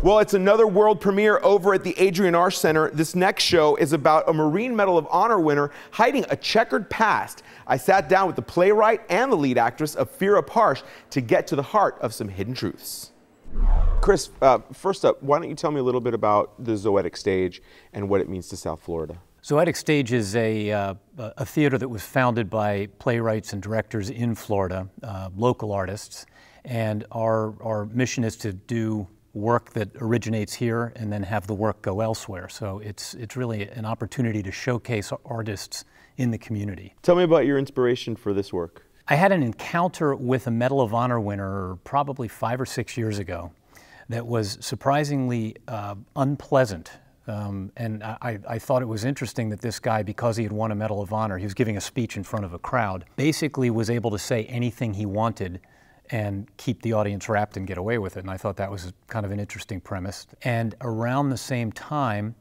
Well, it's another world premiere over at the Adrienne Arsht Center. This next show is about a Marine Medal of Honor winner hiding a checkered past. I sat down with the playwright and the lead actress of Fear Arsht to get to the heart of some hidden truths. Chris, first up, why don't you tell me a little bit about the Zoetic Stage and what it means to South Florida? Zoetic Stage is a theater that was founded by playwrights and directors in Florida, local artists, and our mission is to do work that originates here and then have the work go elsewhere. So it's really an opportunity to showcase artists in the community. Tell me about your inspiration for this work. I had an encounter with a Medal of Honor winner probably 5 or 6 years ago that was surprisingly unpleasant. And I thought it was interesting that this guy, because he had won a Medal of Honor, he was giving a speech in front of a crowd, basically was able to say anything he wanted and keep the audience wrapped and get away with it. And I thought that was kind of an interesting premise. And around the same time,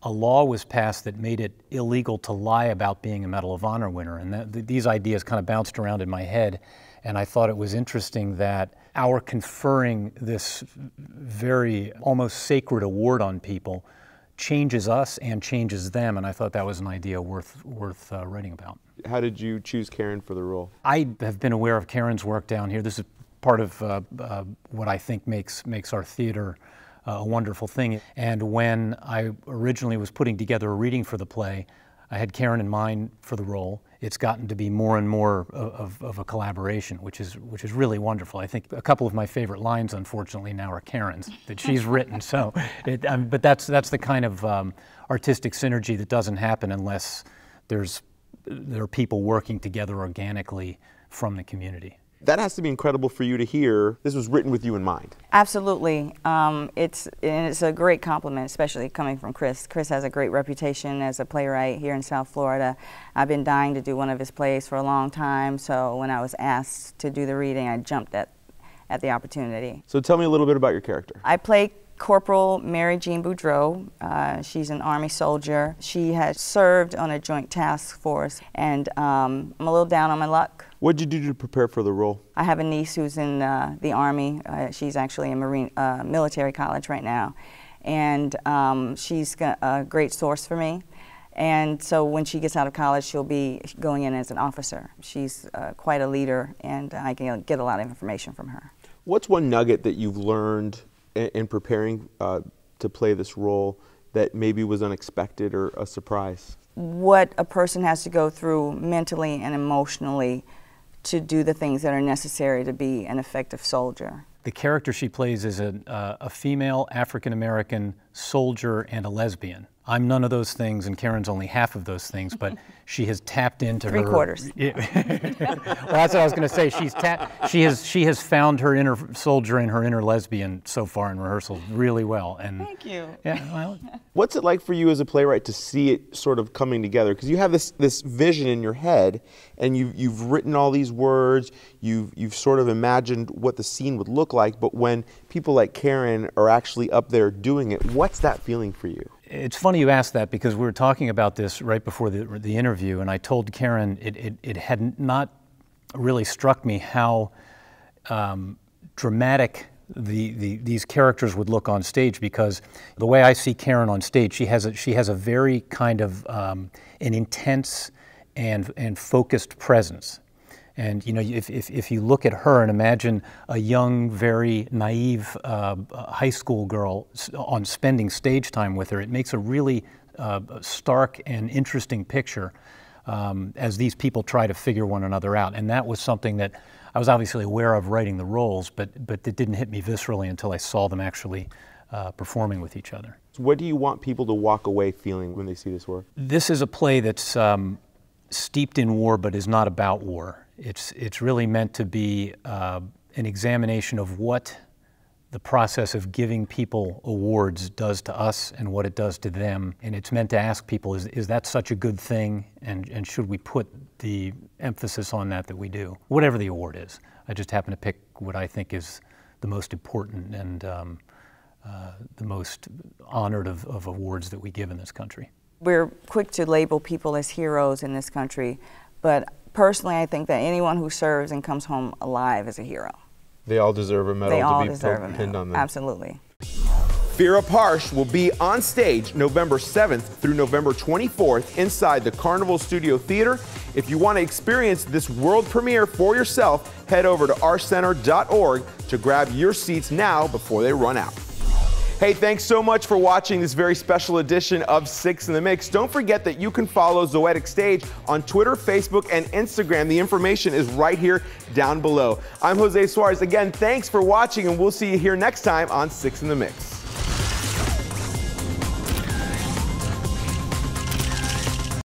a law was passed that made it illegal to lie about being a Medal of Honor winner. And these ideas kind of bounced around in my head. And I thought it was interesting that our conferring this very almost sacred award on people changes us and changes them, and I thought that was an idea worth writing about. How did you choose Karen for the role? I have been aware of Karen's work down here. This is part of what I think makes our theater a wonderful thing. And when I originally was putting together a reading for the play, I had Karen in mind for the role. It's gotten to be more and more of a collaboration, which is really wonderful. I think a couple of my favorite lines, unfortunately, now are Karen's that she's written. So, but that's the kind of artistic synergy that doesn't happen unless there are people working together organically from the community. That has to be incredible for you to hear. This was written with you in mind. Absolutely. It's a great compliment, especially coming from Chris. Chris has a great reputation as a playwright here in South Florida. I've been dying to do one of his plays for a long time, so when I was asked to do the reading, I jumped at the opportunity. So tell me a little bit about your character. I play Corporal Mary Jean Boudreau. She's an Army soldier. She has served on a joint task force, and I'm a little down on my luck. What did you do to prepare for the role? I have a niece who's in the Army. She's actually in military college right now, and she's a great source for me. And so when she gets out of college, she'll be going in as an officer. She's quite a leader, and I can get a lot of information from her. What's one nugget that you've learned in preparing to play this role that maybe was unexpected or a surprise? What a person has to go through mentally and emotionally to do the things that are necessary to be an effective soldier. The character she plays is a female African-American soldier and a lesbian. I'm none of those things, and Karen's only half of those things, but she has tapped into Three quarters. Well, that's what I was going to say. She has found her inner soldier and her inner lesbian so far in rehearsal really well. And thank you. Yeah. Well, what's it like for you as a playwright to see it sort of coming together? Because you have this vision in your head, and you've written all these words. You've sort of imagined what the scene would look like. But when people like Karen are actually up there doing it, what's that feeling for you? It's funny you asked that, because we were talking about this right before the interview, and I told Karen it had not really struck me how dramatic these characters would look on stage, because the way I see Karen on stage, she has a very kind of an intense and focused presence. And you know, if you look at her and imagine a young, very naive high school girl on spending stage time with her, it makes a really stark and interesting picture as these people try to figure one another out. And that was something that I was obviously aware of writing the roles, but it didn't hit me viscerally until I saw them actually performing with each other. What do you want people to walk away feeling when they see this work? This is a play that's steeped in war, but is not about war. It's really meant to be an examination of what the process of giving people awards does to us and what it does to them. And it's meant to ask people, is that such a good thing? And should we put the emphasis on that we do? Whatever the award is. I just happen to pick what I think is the most important and the most honored of awards that we give in this country. We're quick to label people as heroes in this country, but personally, I think that anyone who serves and comes home alive is a hero. They all deserve a medal to be pinned on them. Absolutely. Fira Parsh will be on stage November 7th through November 24th inside the Carnival Studio Theater. If you want to experience this world premiere for yourself, head over to arshcenter.org to grab your seats now before they run out. Hey, thanks so much for watching this very special edition of Six in the Mix. Don't forget that you can follow Zoetic Stage on Twitter, Facebook, and Instagram. The information is right here down below. I'm Jose Suarez. Again, thanks for watching, and we'll see you here next time on Six in the Mix.